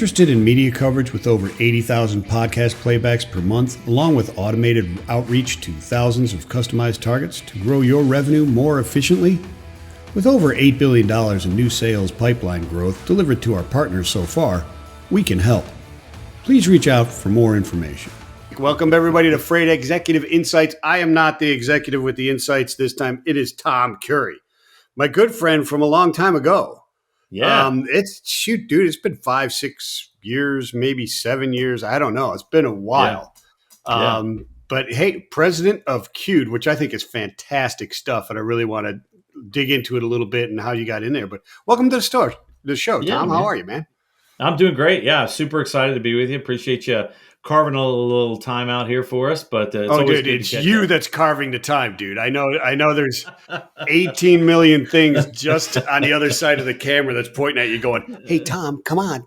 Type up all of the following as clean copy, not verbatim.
Interested in media coverage with over 80,000 podcast playbacks per month, along with automated outreach to thousands of customized targets to grow your revenue more efficiently? With over $8 billion in new sales pipeline growth delivered to our partners so far, we can help. Please reach out for more information. Welcome, everybody, to Freight Executive Insights. I am not the executive with the insights this time. It is Tom Curee, my good friend from a long time ago. Yeah. It's been 5-6 years, maybe 7 years. I don't know. It's been a while. Yeah. But hey, president of Q'd, which I think is fantastic stuff. And I really want to dig into it a little bit and how you got in there. But welcome to the show, Tom. Man. How are you, man? I'm doing great. Yeah. Super excited to be with you. Appreciate you carving a little time out here for us. But it's you that's carving the time, dude. I know there's 18 million things just on the other side of the camera that's pointing at you going, hey, Tom, come on.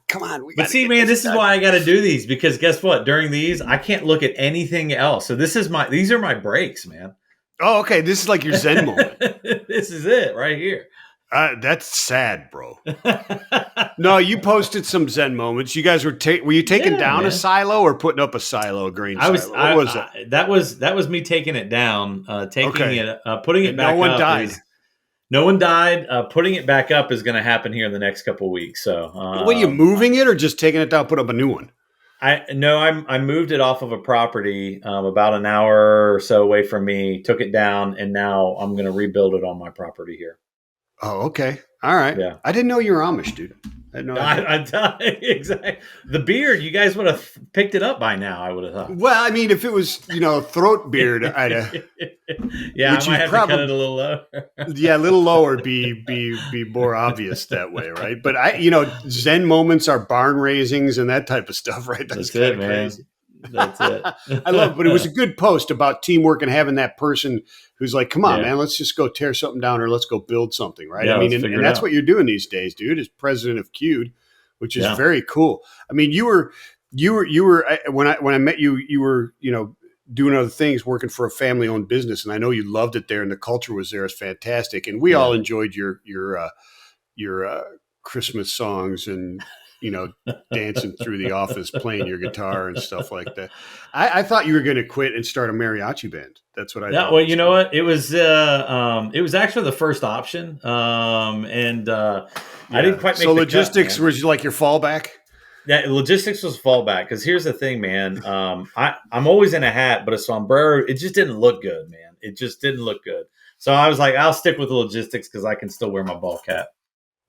But see, man, this is why I got to do these, because guess what? During these, I can't look at anything else. So these are my breaks, man. Oh, okay. This is like your Zen moment. This is it right here. That's sad, bro. No, you posted some Zen moments. You guys were you taking down a silo or putting up a silo, grain silo? What was it? That was me taking it down, putting it back up. No one died. No one died. Putting it back up is going to happen here in the next couple of weeks. So, were you moving it or just taking it down, put up a new one? I moved it off of a property about an hour or so away from me, took it down, and now I'm going to rebuild it on my property here. Oh, okay. All right. Yeah. I didn't know you were Amish, dude. I had no idea. Exactly. The beard, you guys would have picked it up by now, I would have thought. Well, I mean, if it was, throat beard, I'd have. Yeah, I might have to cut it a little lower. Yeah, a little lower be more obvious that way, right? But Zen moments are barn raisings and that type of stuff, right? That's it, man. Crazy. That's it. I love it. But it was a good post about teamwork and having that person who's like, come on, man, let's just go tear something down or let's go build something, right? Yeah, I mean, and that's what you're doing these days, dude, is president of Q'd, which is very cool. I mean, you were when I met you, you were, doing other things, working for a family-owned business, and I know you loved it there, and the culture was there. It's fantastic, and we all enjoyed your Christmas songs and dancing through the office, playing your guitar and stuff like that. I thought you were going to quit and start a mariachi band. That's what I thought. Well, you know what? It was actually the first option, I didn't quite make. So logistics was like your fallback. Yeah, logistics was fallback because here's the thing, man. I'm always in a hat, but a sombrero, it just didn't look good, man. It just didn't look good. So I was like, I'll stick with the logistics because I can still wear my ball cap.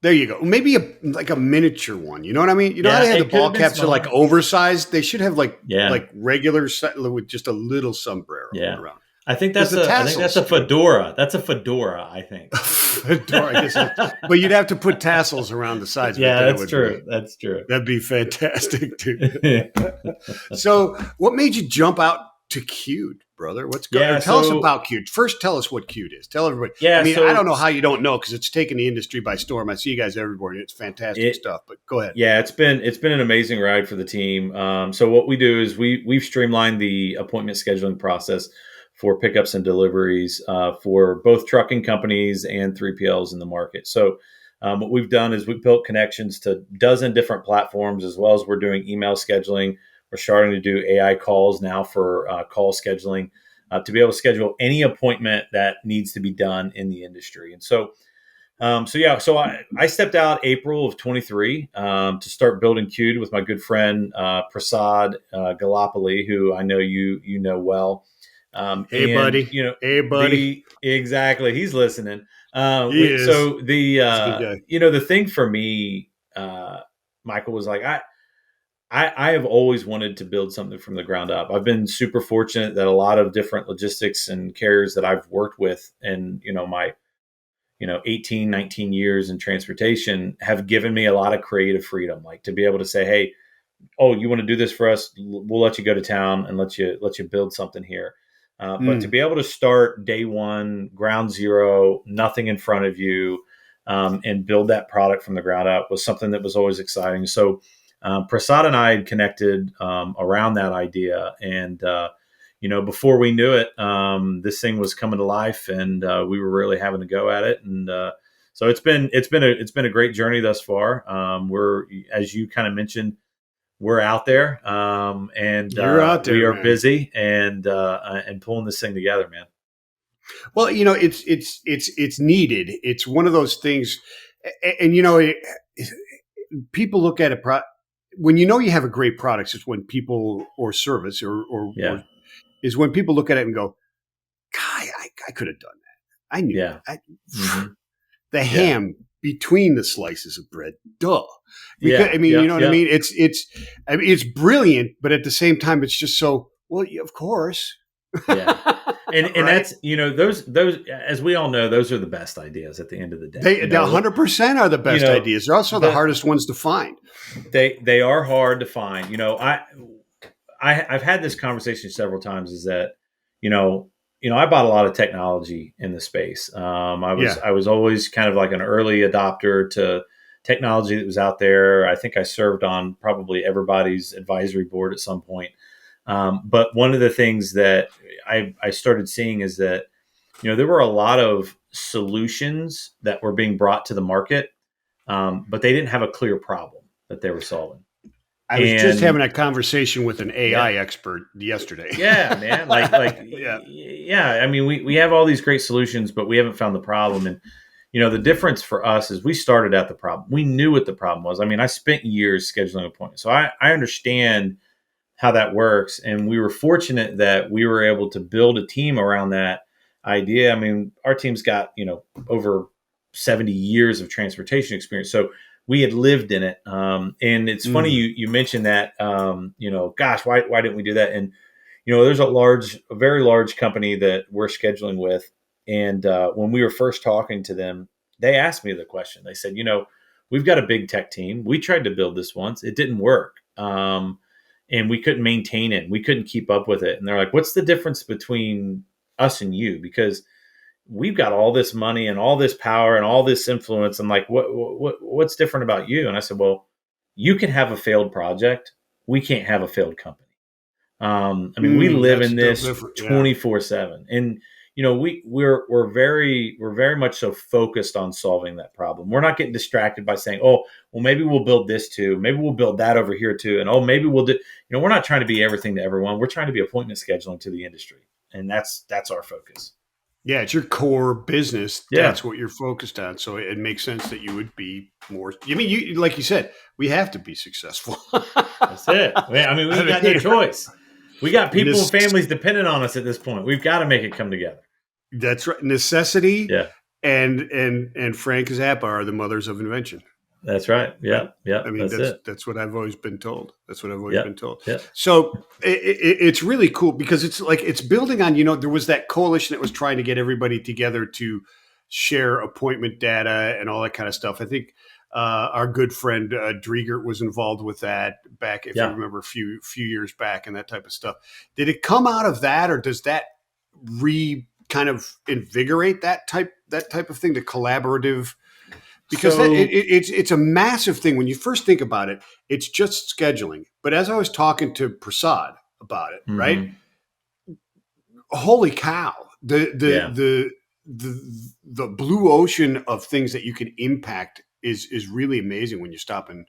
There you go. Maybe a miniature one. You know what I mean? You know how they have the ball caps are like oversized? They should have like regular with just a little sombrero around. I think that's a fedora. That's a fedora, I think. Fedora, I guess. But you'd have to put tassels around the sides. Yeah, that's true. That's true. That'd be fantastic, too. So what made you jump out to Q'd, brother? What's going on? Tell us about Q'd. First, tell us what Q'd is. Tell everybody. Yeah, I don't know how you don't know because it's taken the industry by storm. I see you guys everywhere, and it's fantastic stuff. But go ahead. Yeah, it's been an amazing ride for the team. So what we do is we've streamlined the appointment scheduling process for pickups and deliveries for both trucking companies and 3PLs in the market. So what we've done is we've built connections to a dozen different platforms, as well as we're doing email scheduling. We're starting to do AI calls now for call scheduling to be able to schedule any appointment that needs to be done in the industry. And so I stepped out April of 23 to start building Q'd with my good friend Prasad Galapali, who I know you know well. Hey, buddy. Exactly. He's listening. He is. So the thing for me, Michael, was like, I have always wanted to build something from the ground up. I've been super fortunate that a lot of different logistics and carriers that I've worked with and, my, 18, 19 years in transportation have given me a lot of creative freedom, like to be able to say, hey, oh, you want to do this for us? We'll let you go to town and let you build something here. But to be able to start day one, ground zero, nothing in front of you, and build that product from the ground up was something that was always exciting. So Prasad and I had connected around that idea, and before we knew it, this thing was coming to life, and we were really having to go at it. And so it's been a great journey thus far. We're, as you kind of mentioned, we're out there, and You're out there, we are man. busy and pulling this thing together, man. Well, it's needed. It's one of those things, and people look at it. When you have a great product, it's when people or service or is when people look at it and go, "God, I could have done that. I knew that." The ham between the slices of bread, duh. Because, I mean, you know what I mean? It's brilliant, but at the same time, it's just so, well, of course. Yeah. And right? That's, those, as we all know, those are the best ideas at the end of the day. They 100% are the best ideas. They're also the hardest ones to find. They are hard to find. I've had this conversation several times, is that, I bought a lot of technology in the space. I was always kind of like an early adopter to technology that was out there. I think I served on probably everybody's advisory board at some point. But one of the things that I started seeing is that, there were a lot of solutions that were being brought to the market, but they didn't have a clear problem that they were solving. I was just having a conversation with an AI expert yesterday. Yeah, man. I mean, we have all these great solutions, but we haven't found the problem. And, the difference for us is we started at the problem. We knew what the problem was. I mean, I spent years scheduling appointments. So I understand how that works. And we were fortunate that we were able to build a team around that idea. I mean, our team's got, over 70 years of transportation experience. So we had lived in it. And it's funny you mentioned that, gosh, why didn't we do that? And, there's a very large company that we're scheduling with. And when we were first talking to them, they asked me the question. They said, we've got a big tech team. We tried to build this once. It didn't work. And we couldn't maintain it. We couldn't keep up with it. And they're like, what's the difference between us and you? Because we've got all this money and all this power and all this influence. And like, what's different about you? And I said, well, you can have a failed project. We can't have a failed company. I mean, we live in this 24/7. And, we're very much so focused on solving that problem. We're not getting distracted by saying, oh, well, maybe we'll build this too. Maybe we'll build that over here too. And, oh, maybe we'll do, we're not trying to be everything to everyone. We're trying to be appointment scheduling to the industry. And that's our focus. Yeah, it's your core business. Yeah. That's what you're focused on. So it makes sense that you would be more. I mean, like you said, we have to be successful. That's it. I mean, we've got no choice. We got people and families dependent on us at this point. We've got to make it come together. That's right. Necessity and Frank Zappa are the mothers of invention. That's right. Yeah. Yeah. I mean, that's what I've always been told. Yeah. So it's really cool because it's like, it's building on, there was that coalition that was trying to get everybody together to share appointment data and all that kind of stuff. I think our good friend Driegert was involved with that back, if you remember, a few years back, and that type of stuff. Did it come out of that, or does that kind of invigorate that type of thing, the collaborative? Because it's a massive thing when you first think about it. It's just scheduling, but as I was talking to Prasad about it, right? Holy cow! The blue ocean of things that you can impact is really amazing when you stop and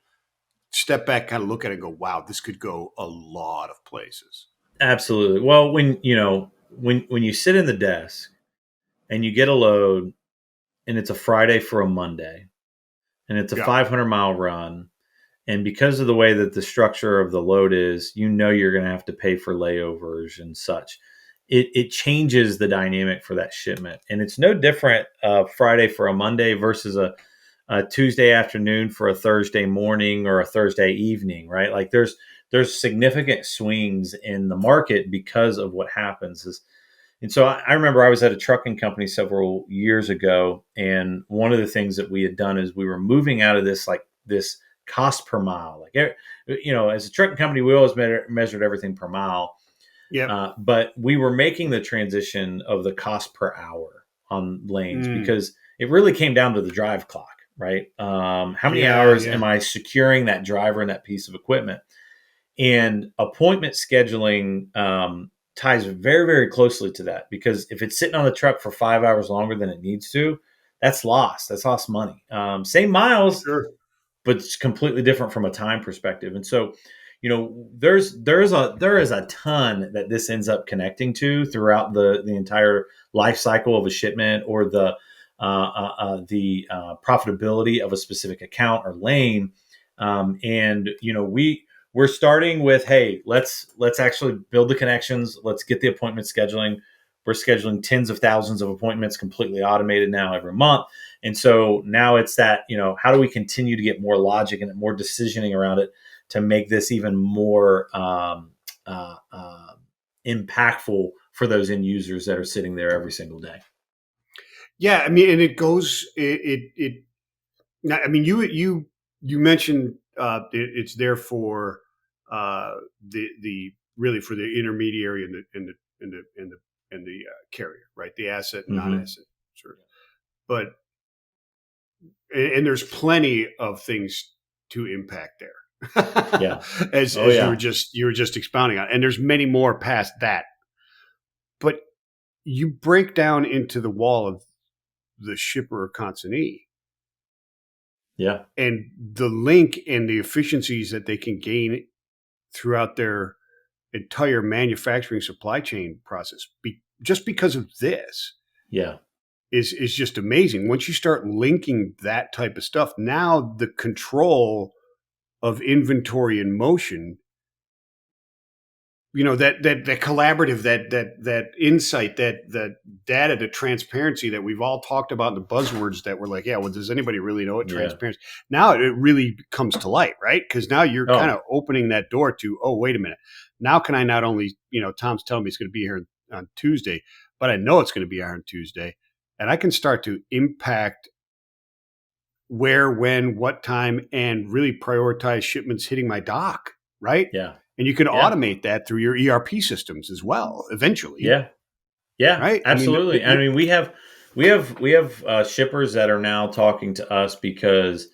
step back, kind of look at it and go, wow, this could go a lot of places. Absolutely. Well, when you sit in the desk and you get a load and it's a Friday for a Monday and it's a 500-mile run, and because of the way that the structure of the load is, you're going to have to pay for layovers and such. It changes the dynamic for that shipment. And it's no different Friday for a Monday versus a Tuesday afternoon for a Thursday morning or a Thursday evening, right? Like there's significant swings in the market because of what happens. And so I remember I was at a trucking company several years ago, and one of the things that we had done is we were moving out of this cost per mile. Like, as a trucking company, we always measured everything per mile. Yeah. But we were making the transition of the cost per hour on lanes because it really came down to the drive clock. Right? How many hours am I securing that driver and that piece of equipment? And appointment scheduling ties very, very closely to that, because if it's sitting on the truck for 5 hours longer than it needs to, that's lost. That's lost money. Same miles, but it's completely different from a time perspective. And so, there is a ton that this ends up connecting to throughout the entire life cycle of a shipment, or the profitability of a specific account or lane. And we're starting with, hey, let's actually build the connections. Let's get the appointment scheduling. We're scheduling tens of thousands of appointments completely automated now every month. And so now it's that, how do we continue to get more logic and more decisioning around it to make this even more impactful for those end users that are sitting there every single day. Yeah, I mean, and it goes. I mean, you mentioned it's there for the really for the intermediary and the carrier, right? The asset and non-asset, sure. But and there's plenty of things to impact there. Yeah, as you were just expounding on, and there's many more past that. But you break down into the wall of the shipper or consignee. Yeah. And the link and the efficiencies that they can gain throughout their entire manufacturing supply chain process, just because of this, is just amazing. Once you start linking that type of stuff, now the control of inventory in motion, that collaborative, that insight, that data, the transparency that we've all talked about, the buzzwords that we're like, yeah, well, does anybody really know what transparency? Now it really comes to light, right? Because now you're kind of opening that door to, oh, wait a minute. Now can I not only, Tom's telling me it's going to be here on Tuesday, but I know it's going to be here on Tuesday, and I can start to impact where, when, what time, and really prioritize shipments hitting my dock, right? Yeah. And you can automate that through your ERP systems as well, eventually. Yeah. Yeah. Right. Absolutely. I mean, we have shippers that are now talking to us because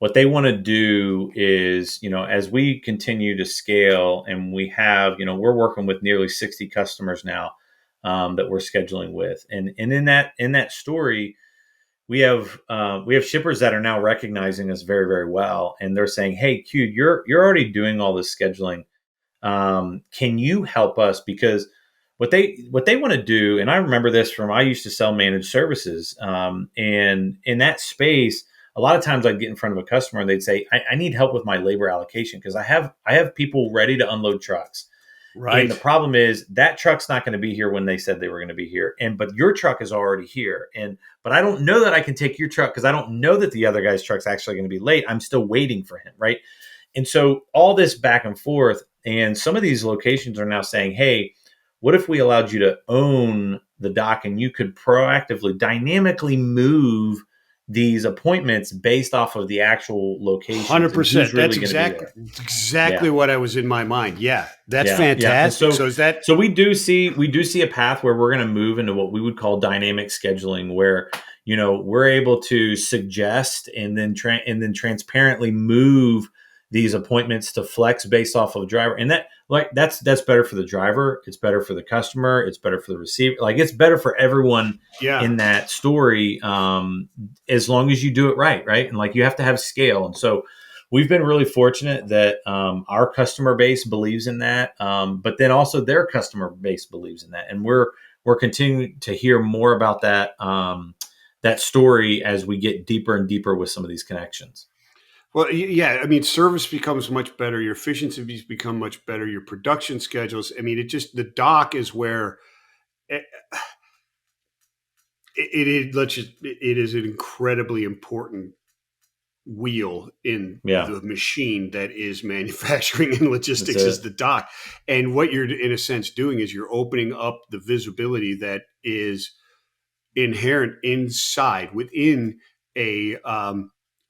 what they want to do is, as we continue to scale, and we have, we're working with nearly 60 customers now that we're scheduling with, and in that story, we have shippers that are now recognizing us very, very well, and they're saying, "Hey, Q, you're already doing all this scheduling. Can you help us?" Because what they want to do, and I remember this from, I used to sell managed services, and in that space, a lot of times I'd get in front of a customer and they'd say, I need help with my labor allocation because I have people ready to unload trucks. Right. And the problem is that truck's not going to be here when they said they were going to be here. But your truck is already here. But I don't know that I can take your truck because I don't know that the other guy's truck's actually going to be late. I'm still waiting for him. Right. And so all this back and forth, and some of these locations are now saying, hey, what if we allowed you to own the dock and you could proactively, dynamically move these appointments based off of the actual location? 100%. That's exactly what I was in my mind. Yeah, that's fantastic. Yeah. So we do see a path where we're going to move into what we would call dynamic scheduling, where we're able to suggest and then transparently move these appointments to flex based off of a driver, and that's better for the driver. It's better for the customer. It's better for the receiver. It's better for everyone in that story, as long as you do it right. And you have to have scale. And so we've been really fortunate that our customer base believes in that, but then also their customer base believes in that, and we're continuing to hear more about that that story as we get deeper and deeper with some of these connections. Well, yeah, I mean, service becomes much better. Your efficiencies become much better. Your production schedules. I mean, the dock is where it is an incredibly important wheel in the machine that is manufacturing and logistics is the dock. And what you're in a sense doing is you're opening up the visibility that is inherent within a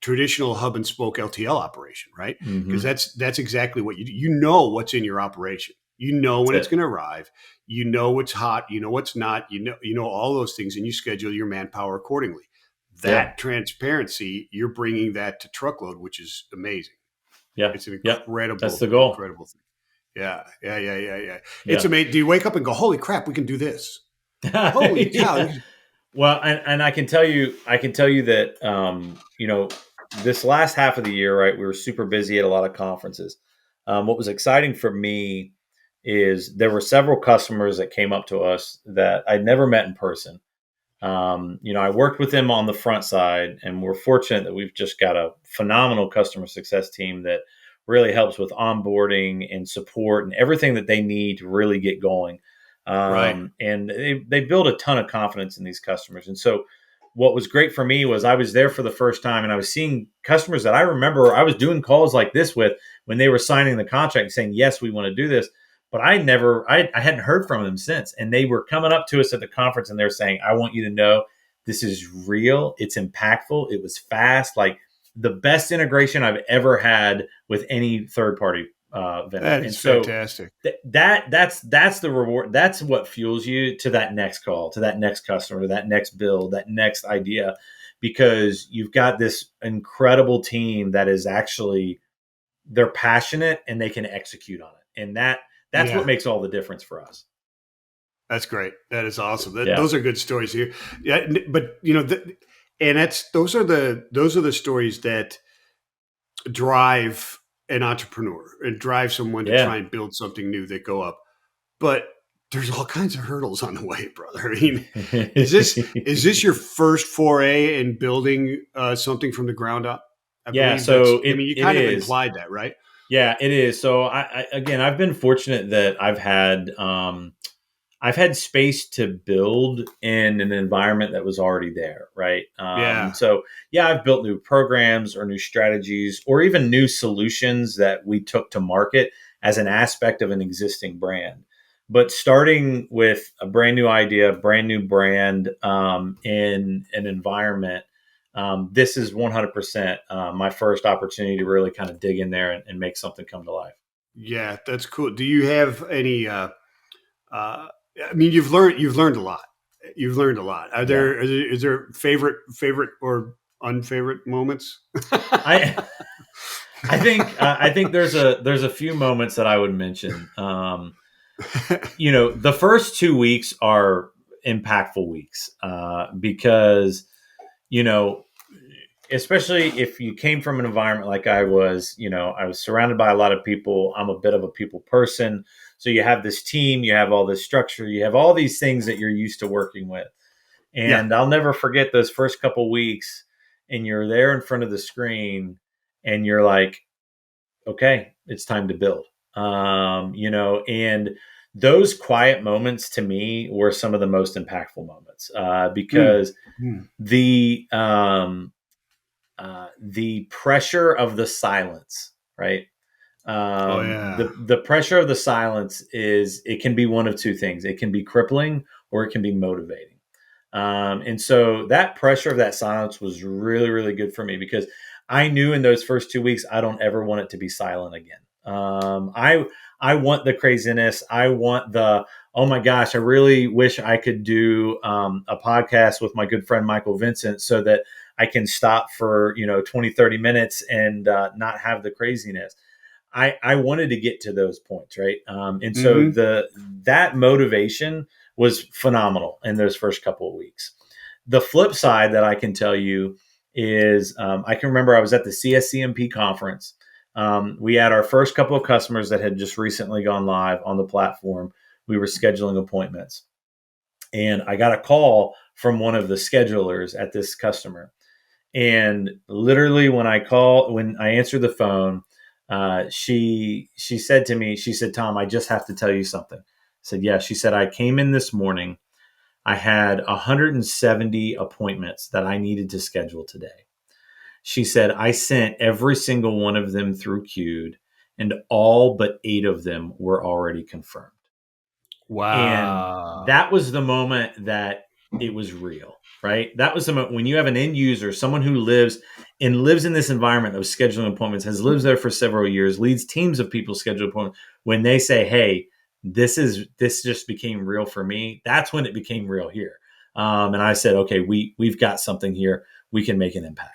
traditional hub and spoke LTL operation, right? Because that's exactly what you do. You know what's in your operation. You know when it's going to arrive. You know what's hot. You know what's not. You know all those things, and you schedule your manpower accordingly. That transparency, you're bringing that to truckload, which is amazing. Yeah, it's an incredible. That's the goal. Incredible thing. Yeah. It's amazing. Do you wake up and go, "Holy crap, we can do this"? Holy cow! Well, and I can tell you that this last half of the year, right, we were super busy at a lot of conferences. what was exciting for me is there were several customers that came up to us that I'd never met in person. I worked with them on the front side, and we're fortunate that we've just got a phenomenal customer success team that really helps with onboarding and support and everything that they need to really get going. Right. And they build a ton of confidence in these customers. And so what was great for me was I was there for the first time, and I was seeing customers that I remember I was doing calls like this with when they were signing the contract and saying, yes, we want to do this. But I hadn't heard from them since. And they were coming up to us at the conference and they're saying, I want you to know this is real. It's impactful. It was fast. Like the best integration I've ever had with any third party vendor. That is fantastic. That's the reward. That's what fuels you to that next call, to that next customer, that next build, that next idea, because you've got this incredible team that is actually, they're passionate and they can execute on it. And that's what makes all the difference for us. That's great. That is awesome. Those are good stories here. Yeah, but those are the stories that drive an entrepreneur and drive someone to try and build something new that go up. But there's all kinds of hurdles on the way, brother. I mean, is this your first foray in building something from the ground up? So you kind of implied that, right? Yeah, it is. So I've been fortunate that I've had space to build in an environment that was already there, right? So I've built new programs or new strategies or even new solutions that we took to market as an aspect of an existing brand. But starting with a brand new idea, brand new brand in an environment, this is 100% my first opportunity to really kind of dig in there and make something come to life. Yeah, that's cool. Do you have any? You've learned a lot. You've learned a lot. Is there favorite or unfavorite moments? I think there's a few moments that I would mention. The first 2 weeks are impactful weeks because especially if you came from an environment like I was, I was surrounded by a lot of people. I'm a bit of a people person. So you have this team, you have all this structure, you have all these things that you're used to working with. And I'll never forget those first couple weeks, and you're there in front of the screen and you're like, okay, it's time to build. And those quiet moments to me were some of the most impactful moments because the pressure of the silence, right? The pressure of the silence it can be one of two things. It can be crippling or it can be motivating. And so that pressure of that silence was really, really good for me because I knew in those first 2 weeks, I don't ever want it to be silent again. I want the craziness. I want oh my gosh, I really wish I could do a podcast with my good friend, Michael Vincent, so that I can stop for, 20, 30 minutes and not have the craziness. I wanted to get to those points, right? So that motivation was phenomenal in those first couple of weeks. The flip side that I can tell you is I can remember I was at the CSCMP conference. We had our first couple of customers that had just recently gone live on the platform. We were scheduling appointments. And I got a call from one of the schedulers at this customer. And literally when I answered the phone, she said to me, Tom, I just have to tell you something. I said, yeah. She said, I came in this morning. I had 170 appointments that I needed to schedule today. She said, I sent every single one of them through queued and all but 8 of them were already confirmed. Wow. And that was the moment that it was real, right? That was the moment when you have an end user, someone who lives in this environment of scheduling appointments, has lived there for several years, leads teams of people schedule appointments. When they say, hey, this just became real for me, that's when it became real here. And I said, okay, we've got something here. We can make an impact.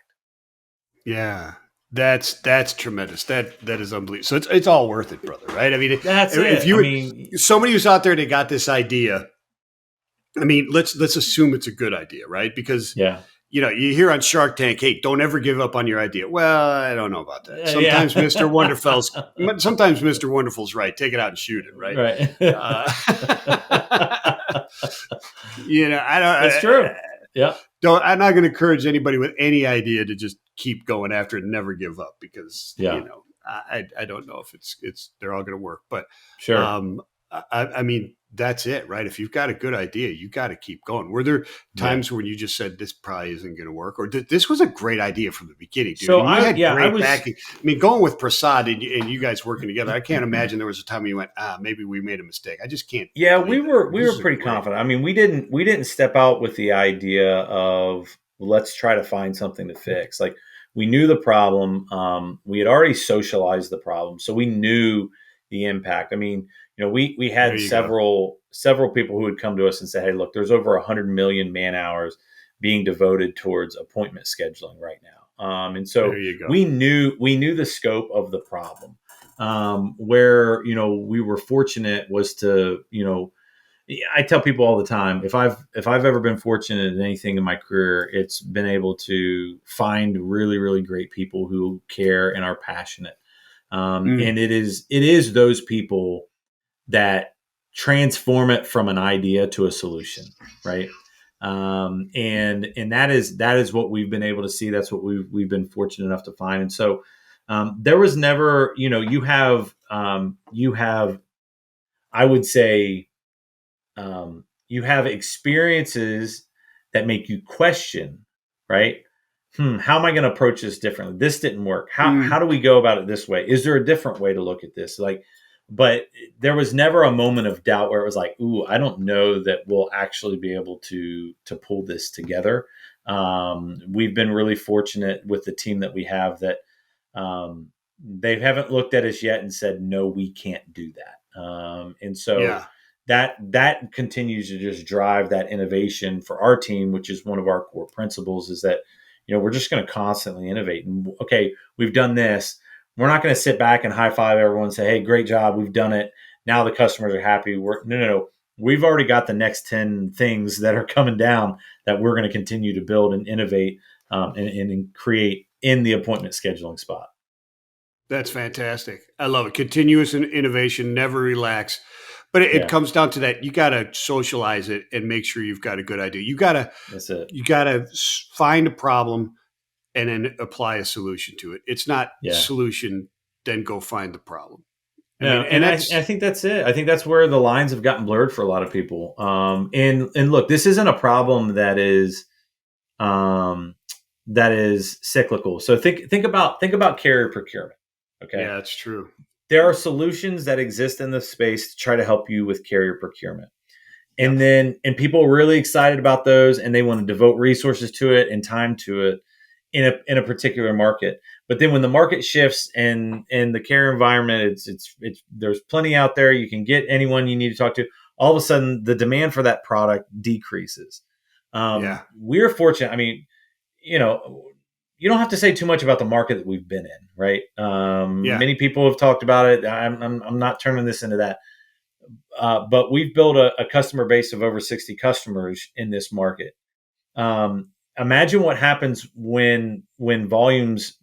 Yeah. That's tremendous. That is unbelievable. So it's all worth it, brother, right? I mean, that's it. Somebody who's out there that got this idea, I mean, let's assume it's a good idea, right? Because you hear on Shark Tank, hey, don't ever give up on your idea. Well, I don't know about that. Sometimes Mr. Wonderful's right. Take it out and shoot it, right? Right. I don't. It's true. Yeah. I'm not going to encourage anybody with any idea to just keep going after it and never give up because, I don't know if they're all going to work. But sure. I mean, that's it, right? If you've got a good idea, you got to keep going. Were there times when you just said this probably isn't going to work, or this was a great idea from the beginning, dude? So backing. I mean, going with Prasad and you guys working together, I can't imagine there was a time when you went, maybe we made a mistake. I just can't. Yeah, we were pretty confident. I mean, we didn't step out with the idea of let's try to find something to fix. Like we knew the problem. We had already socialized the problem, so we knew the impact. I mean, we had several people who would come to us and say, hey, look, there's over 100 million man hours being devoted towards appointment scheduling right now. And so we knew the scope of the problem. Where, we were fortunate was to, I tell people all the time, if I've ever been fortunate in anything in my career, it's been able to find really, really great people who care and are passionate. And it is those people that transform it from an idea to a solution, right? And that is what we've been able to see. That's what we've been fortunate enough to find. And so there was never, you have, I would say, you have experiences that make you question, right? How am I going to approach this differently? This didn't work. How do we go about it this way? Is there a different way to look at this? But there was never a moment of doubt where it was like, ooh, I don't know that we'll actually be able to pull this together. We've been really fortunate with the team that we have that they haven't looked at us yet and said, no, we can't do that. And so that continues to just drive that innovation for our team, which is one of our core principles, is that, we're just going to constantly innovate. And okay, we've done this. We're not going to sit back and high five everyone and say, hey, great job. We've done it. Now the customers are happy. No. We've already got the next 10 things that are coming down that we're going to continue to build and innovate and create in the appointment scheduling spot. That's fantastic. I love it. Continuous innovation, never relax. But it comes down to that. You got to socialize it and make sure you've got a good idea. That's it. You got to find a problem and then apply a solution to it. It's not solution, then go find the problem. I think that's it. I think that's where the lines have gotten blurred for a lot of people. And look, this isn't a problem that is cyclical. So think about carrier procurement. Okay. Yeah, that's true. There are solutions that exist in the space to try to help you with carrier procurement. And people are really excited about those and they want to devote resources to it and time to it in a particular market. But then when the market shifts and the carrier environment, it's there's plenty out there. You can get anyone you need to talk to. All of a sudden the demand for that product decreases. We're fortunate. I mean, you don't have to say too much about the market that we've been in, right? Many people have talked about it. I'm not turning this into that. But we've built a customer base of over 60 customers in this market. Imagine what happens when volumes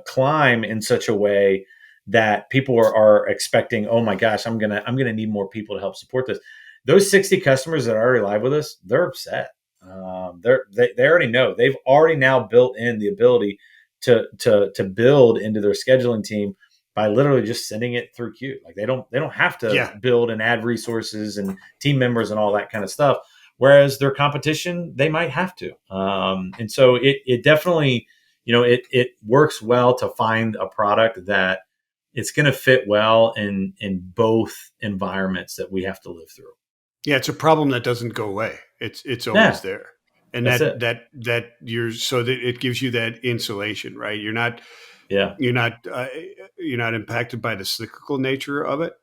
climb in such a way that people are expecting, oh my gosh, I'm gonna need more people to help support this. Those 60 customers that are already live with us, they're upset. They already know. They've already now built in the ability to build into their scheduling team by literally just sending it through queue. Like they don't have to build and add resources and team members and all that kind of stuff. Whereas their competition, they might have to. And so it definitely, it works well to find a product that it's going to fit well in both environments that we have to live through. Yeah, it's a problem that doesn't go away. It's always there, and that it gives you that insulation, right? You're not impacted by the cyclical nature of it,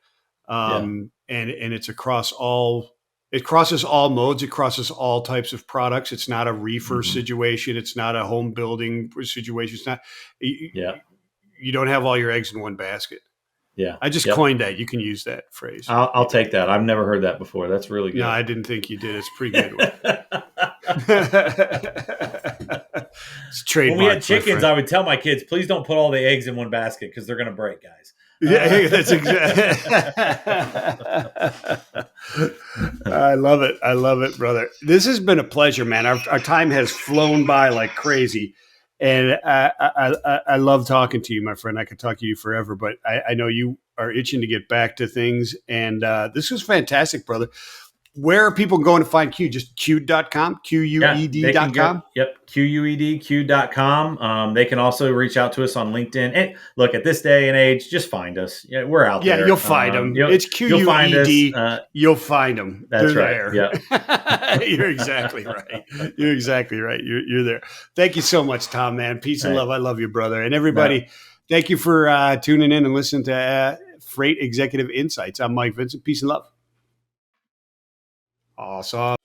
and it's across all. It crosses all modes. It crosses all types of products. It's not a reefer situation. It's not a home building situation. It's not. You don't have all your eggs in one basket. Yeah, I just coined that. You can use that phrase. I'll take that. I've never heard that before. That's really good. No, I didn't think you did. It's a pretty good one. It's trademark. When we had chickens, I would tell my kids, please don't put all the eggs in one basket because they're going to break, guys. Yeah, that's exactly. I love it, brother. This has been a pleasure, man. Our time has flown by like crazy, and I love talking to you, my friend. I could talk to you forever, but I know you are itching to get back to things, and this was fantastic, brother. Where are people going to find Q? Just Q.com, QUED.com? Yep, QUED.com. They can also reach out to us on LinkedIn. And look, at this day and age, just find us. Yeah, we're out there. Yeah, you'll find them. It's QUED. You'll find them. That's They're right. Yeah. You're exactly right. You're exactly right. You're there. Thank you so much, Tom, man. Peace and love. I love you, brother. And everybody, thank you for tuning in and listening to Freight Executive Insights. I'm Mike Vincent. Peace and love. Awesome.